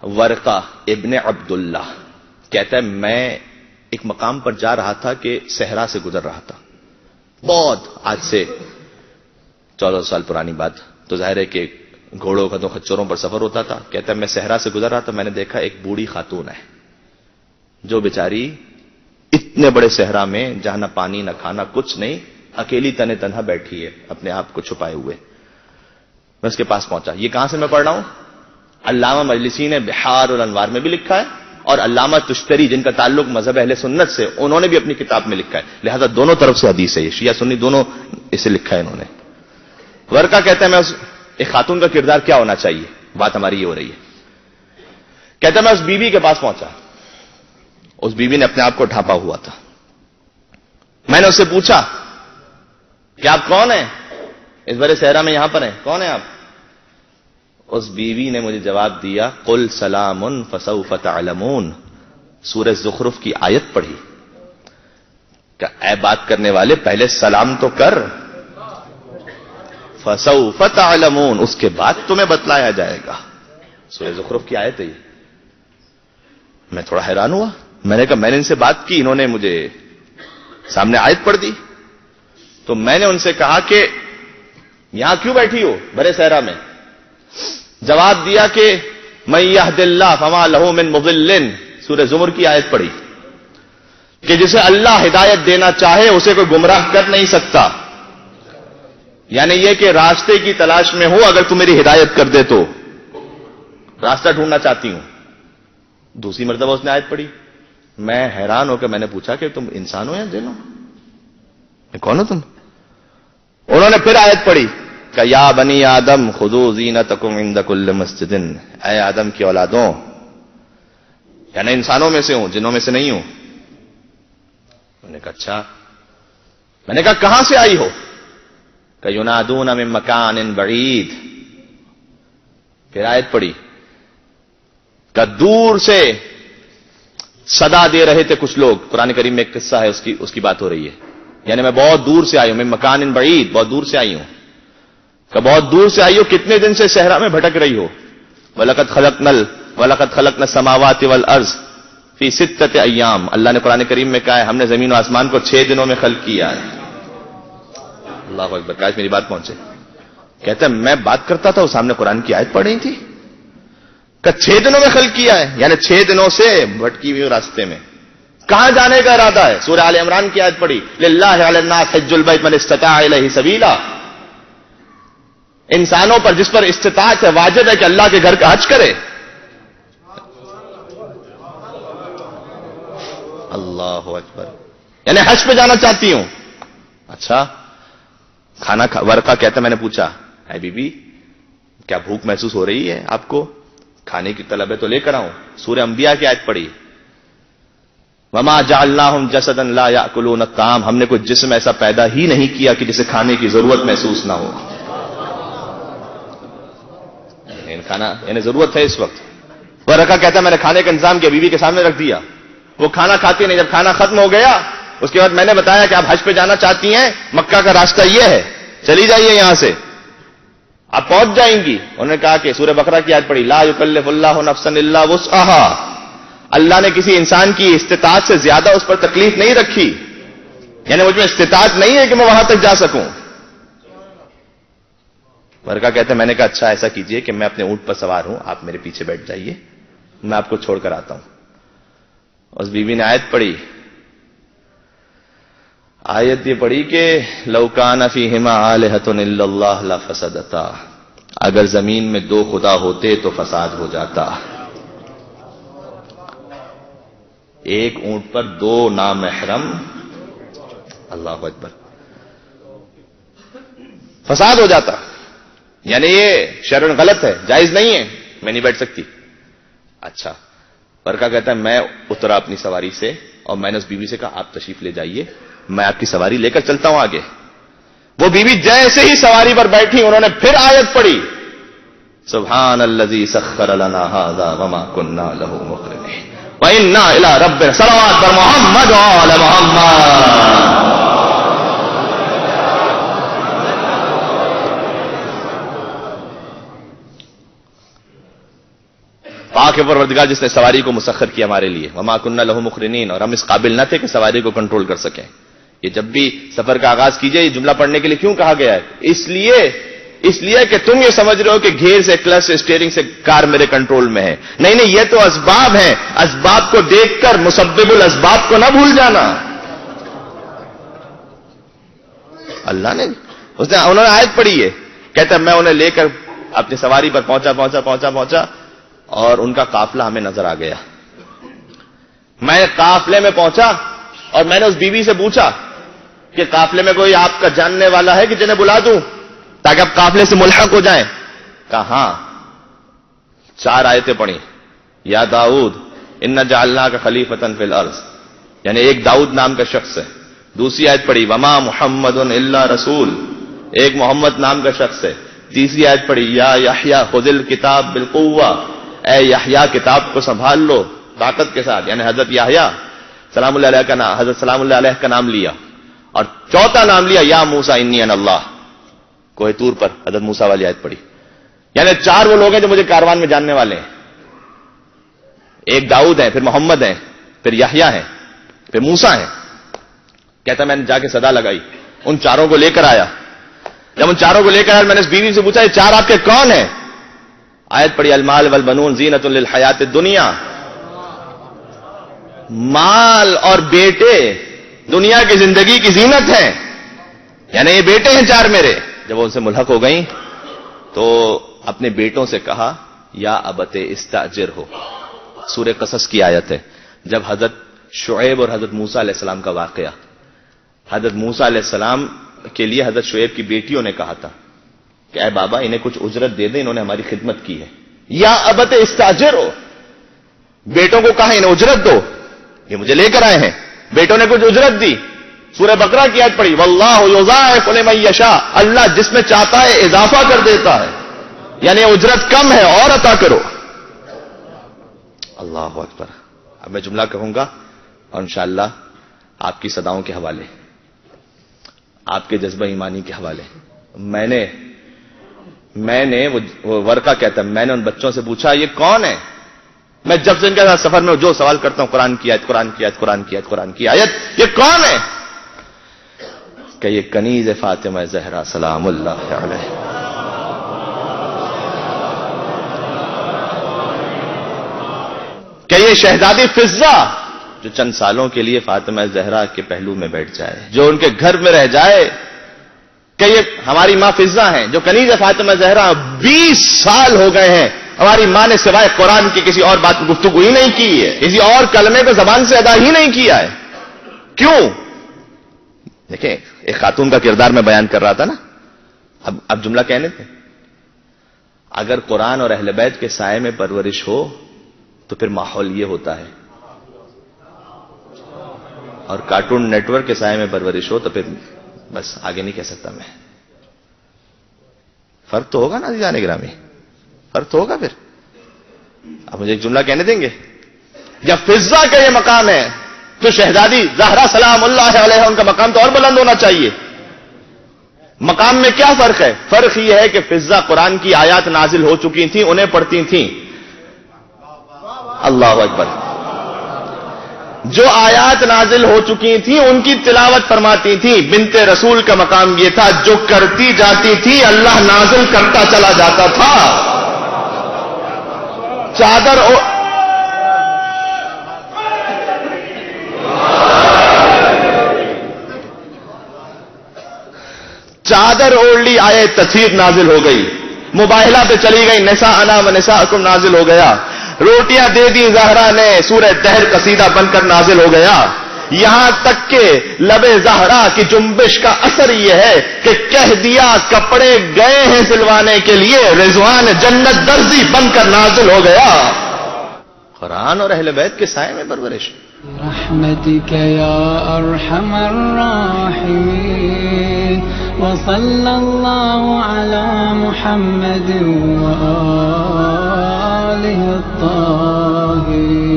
ورقہ ابن عبداللہ کہتا ہے میں ایک مقام پر جا رہا تھا کہ صحرا سے گزر رہا تھا، بہت آج سے 14 سال پرانی بات، تو ظاہر ہے کہ گھوڑوں کا تو خچروں پر سفر ہوتا تھا. کہتا ہے میں صحرا سے گزر رہا تھا، میں نے دیکھا ایک بوڑھی خاتون ہے جو بیچاری اتنے بڑے صحرا میں جہاں نہ پانی نہ کھانا کچھ نہیں، اکیلی تنے تنہا بیٹھی ہے اپنے آپ کو چھپائے ہوئے. میں اس کے پاس پہنچا. یہ کہاں سے میں پڑھ رہا ہوں؟ علامہ مجلسی نے بحار الانوار میں بھی لکھا ہے، اور علامہ تشتری جن کا تعلق مذہب اہل سنت سے، انہوں نے بھی اپنی کتاب میں لکھا ہے. لہذا دونوں طرف سے حدیث ہے، یہ شیعہ سنی دونوں اسے لکھا ہے انہوں نے. ورقہ کہتا ہے میں ایک خاتون کا کردار کیا ہونا چاہیے، بات ہماری یہ ہو رہی ہے. کہتا ہے میں اس بی بی کے پاس پہنچا. اس بی بی نے اپنے آپ کو ڈھانپا ہوا تھا. میں نے اس سے پوچھا کہ آپ کون ہیں، اس بڑے صحرا میں یہاں پر ہیں، کون ہیں آپ؟ اس بیوی نے مجھے جواب دیا قل سلام فسوف تعلمون، سورہ زخرف کی آیت پڑھی کہ اے بات کرنے والے پہلے سلام تو کر، فسوف تعلمون، اس کے بعد تمہیں بتلایا جائے گا. سورہ زخرف کی آیت ہے یہ. میں تھوڑا حیران ہوا. میں نے کہا میں نے ان سے بات کی، انہوں نے مجھے سامنے آیت پڑھ دی. تو میں نے ان سے کہا کہ یہاں کیوں بیٹھی ہو بڑے صحرا میں؟ جواب دیا کہ من یہد اللہ فما لہ من مضل، سورہ زمر کی آیت پڑھی کہ جسے اللہ ہدایت دینا چاہے اسے کوئی گمراہ کر نہیں سکتا. یعنی یہ کہ راستے کی تلاش میں ہوں، اگر تم میری ہدایت کر دے تو راستہ ڈھونڈنا چاہتی ہوں. دوسری مرتبہ اس نے آیت پڑھی. میں حیران ہو کے میں نے پوچھا کہ تم انسان ہو یا جن ہو، کون ہو تم؟ انہوں نے پھر آیت پڑھی کہ یا بنی آدم خذوا زینتکم عند کل مسجد، اے آدم کی اولادوں، یعنی انسانوں میں سے ہوں، جنوں میں سے نہیں ہوں. میں نے کہا اچھا. میں نے کہا کہاں سے آئی ہو؟ کہ ینادون من مکان بعید. پھر آیت پڑھی کہ دور سے صدا دے رہے تھے کچھ لوگ. قرآن کریم میں ایک قصہ ہے، اس کی بات ہو رہی ہے. یعنی میں بہت دور سے آئی ہوں، من مکان بعید، بہت دور سے آئی ہوں. کہ بہت دور سے آئی ہو، کتنے دن سے صحرا میں بھٹک رہی ہو؟ وَلَقَدْ خَلَقْنَا السَّمَاوَاتِ وَالْأَرْضَ فِي سِتَّةِ أَيَّامٍ. اللہ نے قرآن کریم میں کہا ہے ہم نے زمین و آسمان کو 6 دنوں میں خلق کیا ہے. اللہ اکبر، کاش میری بات پہنچے. کہتا ہے میں بات کرتا تھا، وہ سامنے قرآن کی آیت پڑھ رہی تھی کہ 6 دنوں میں خلق کیا ہے، یعنی 6 دنوں سے بھٹکی ہوئی راستے میں. کہاں جانے کا ارادہ ہے؟ سورہ آل عمران کی آیت پڑھی للہ علی الناس حج البیت من استطاع الیہ سبیلا. انسانوں پر جس پر استطاعت ہے واجب ہے کہ اللہ کے گھر کا حج کرے. اللہ اکبر، یعنی حج پہ جانا چاہتی ہوں. اچھا کھانا ورقہ کہتا میں نے پوچھا اے بی بی کیا بھوک محسوس ہو رہی ہے آپ کو؟ کھانے کی طلب ہے تو لے کر آؤں. سورہ انبیاء کی آیت پڑھی وما جعلناہم جسدا لا یاکلون الطعام، ہم نے کوئی جسم ایسا پیدا ہی نہیں کیا کہ جسے کھانے کی ضرورت محسوس نہ ہو. کھانا یعنی ضرورت ہے اس وقت. ورقہ کہتا میں نے کھانے کا انتظام کیا، بیوی کے سامنے رکھ دیا. وہ کھانا کھاتی نہیں. جب کھانا ختم ہو گیا اس کے بعد میں نے بتایا کہ آپ حج پہ جانا چاہتی ہیں، مکہ کا راستہ یہ ہے، چلی جائیے یہاں سے، آپ پہنچ جائیں گی. انہوں نے کہا کہ سورہ بقرہ کی آیت پڑھی لا یکلف اللہ نفسا الا وسعها، اللہ نے کسی انسان کی استطاعت سے زیادہ اس پر تکلیف نہیں رکھی. یعنی مجھ میں استطاعت نہیں ہے کہ میں وہاں تک جا سکوں. ورقہ کہتے ہیں میں نے کہا اچھا ایسا کیجئے کہ میں اپنے اونٹ پر سوار ہوں، آپ میرے پیچھے بیٹھ جائیے، میں آپ کو چھوڑ کر آتا ہوں. اس بیوی نے آیت پڑھی. آیت یہ پڑھی کہ لو کان فیہما آلہۃ الا اللہ لفسدتا، اگر زمین میں 2 خدا ہوتے تو فساد ہو جاتا. ایک اونٹ پر 2 نامحرم، اللہ اکبر، فساد ہو جاتا. یعنی یہ شرعن غلط ہے، جائز نہیں ہے، میں نہیں بیٹھ سکتی. اچھا ورقہ کہتا ہے میں اترا اپنی سواری سے اور میں نے اس بیوی سے کہا آپ تشریف لے جائیے، میں آپ کی سواری لے کر چلتا ہوں آگے. وہ بیوی جیسے ہی سواری پر بیٹھی انہوں نے پھر آیت پڑھی سبحان الذی سخر لنا ھذا وما كنا له مقرنین وَإِنَّا إِلَىٰ رَبِّنَا صلوات بر محمد وعلی محمد. پاک ہے پروردگار جس نے سواری کو مسخر کیا ہمارے لیے، وما كنا له مقرنين، اور ہم اس قابل نہ تھے کہ سواری کو کنٹرول کر سکیں. یہ جب بھی سفر کا آغاز کیجئے یہ جملہ پڑھنے کے لیے کیوں کہا گیا ہے؟ اس لیے کہ تم یہ سمجھ رہے ہو کہ گیئر سے، کلچ سے، اسٹیئرنگ سے کار میرے کنٹرول میں ہے. نہیں، یہ تو اسباب ہیں. اسباب کو دیکھ کر مسبب الاسباب کو نہ بھول جانا. اللہ نے انہوں نے آیت پڑھی ہے، کہتا ہے میں انہیں لے کر اپنی سواری پر پہنچا اور ان کا قافلہ ہمیں نظر آ گیا. میں قافلے میں پہنچا اور میں نے اس بیوی سے پوچھا کہ قافلے میں کوئی آپ کا جاننے والا ہے کہ جنہیں بلا دوں تاکہ آپ قافلے سے ملحق ہو جائیں؟ کہا ہاں. 4 آیتیں پڑھی. یا داؤد انا جعلناک خلیفۃ فی الارض، یعنی ایک داؤد نام کا شخص ہے. دوسری آیت پڑھی وما محمد الا رسول، ایک محمد نام کا شخص ہے. تیسری آیت پڑھی یا یحییٰ خذ الکتاب بالقوہ، اے یحییٰ کتاب کو سنبھال لو طاقت کے ساتھ، یعنی حضرت یحییٰ سلام اللہ علیہ کا نام، حضرت سلام اللہ علیہ کا نام لیا. اور چوتھا نام لیا یا موسیٰ انی انا اللہ، کوہ طور پر حضرت موسیٰ والی آیت پڑھی. یعنی 4 وہ لوگ ہیں جو مجھے کاروان میں جاننے والے ہیں. ایک داؤد ہیں، پھر محمد ہیں، پھر یحییٰ ہیں، پھر موسیٰ ہیں. کہتا میں نے جا کے صدا لگائی، ان 4 کو لے کر آیا. جب ان 4 کو لے کر آیا میں نے اس بیوی سے پوچھا یہ 4 آپ کے کون ہیں؟ آیت پڑھی المال والبنون زینۃ للحیات الدنیا، مال اور بیٹے دنیا کی زندگی کی زینت ہیں. یعنی یہ بیٹے ہیں 4 میرے. جب وہ ان سے ملحق ہو گئیں تو اپنے بیٹوں سے کہا یا ابت استاجر ہو. سورہ قصص کی آیت ہے. جب حضرت شعیب اور حضرت موسیٰ علیہ السلام کا واقعہ، حضرت موسیٰ علیہ السلام کے لیے حضرت شعیب کی بیٹیوں نے کہا تھا کہ اے بابا انہیں کچھ اجرت دے دیں، انہوں نے ہماری خدمت کی ہے. یا ابت استاجر ہو، بیٹوں کو کہا انہیں اجرت دو، یہ مجھے لے کر آئے ہیں. بیٹوں نے کچھ اجرت دی. سورہ بقرہ کی آیت پڑھی واللہ یضاعف لمن یشاء، اللہ جس میں چاہتا ہے اضافہ کر دیتا ہے. یعنی اجرت کم ہے اور عطا کرو. اللہ اکبر. اب میں جملہ کہوں گا اور انشاءاللہ آپ کی صداؤں کے حوالے، آپ کے جذبہ ایمانی کے حوالے. میں نے وہ ورقہ کہتا ہے میں نے ان بچوں سے پوچھا یہ کون ہے؟ میں جب سے ان کے ساتھ سفر میں جو سوال کرتا ہوں قرآن کی آیت، یہ کون ہے؟ کہ یہ کنیز فاطمہ زہرا سلام اللہ علیہ. کہ یہ شہزادی فضہ جو چند سالوں کے لیے فاطمہ زہرا کے پہلو میں بیٹھ جائے، جو ان کے گھر میں رہ جائے. کہ یہ ہماری ماں فضہ ہیں جو کنیز فاطمہ زہرا. 20 سال ہو گئے ہیں ہماری ماں نے سوائے قرآن کی کسی اور بات گفتگو ہی نہیں کی ہے، کسی اور کلمے کو زبان سے ادا ہی نہیں کیا ہے. کیوں؟ دیکھیں ایک خاتون کا کردار میں بیان کر رہا تھا نا. اب جملہ کہنے تھے اگر قرآن اور اہل بیت کے سائے میں پرورش ہو تو پھر ماحول یہ ہوتا ہے، اور کارٹون نیٹ ورک کے سائے میں پرورش ہو تو پھر بس آگے نہیں کہہ سکتا میں. فرق تو ہوگا نا عزیزان گرامی، فرق تو ہوگا. پھر اب مجھے ایک جملہ کہنے دیں گے. جب فضہ کا یہ مقام ہے تو شہزادی زہرا سلام اللہ علیہ ان کا مقام تو اور بلند ہونا چاہیے. مقام میں کیا فرق ہے؟ فرق یہ ہے کہ فضہ قرآن کی آیات نازل ہو چکی تھیں، انہیں پڑھتی تھیں. اللہ اکبر. جو آیات نازل ہو چکی تھیں ان کی تلاوت فرماتی تھی. بنت رسول کا مقام یہ تھا جو کرتی جاتی تھی اللہ نازل کرتا چلا جاتا تھا. چادر اوڑھ لی آئے تطہیر نازل ہو گئی. مباہلہ پہ چلی گئی نساءنا و نساءکم نازل ہو گیا. روٹیاں دے دی زہرا نے سورہ دہر قصیدہ بن کر نازل ہو گیا. یہاں تک کہ لب زہرا کی جنبش کا اثر یہ ہے کہ کہہ دیا کپڑے گئے ہیں سلوانے کے لیے، رضوان جنت درزی بن کر نازل ہو گیا. قرآن اور اہل بیت کے سائے میں پرورش. رحمتک یا ارحم الراحمین وصلی اللہ علی محمد وآلہ الطاہرین.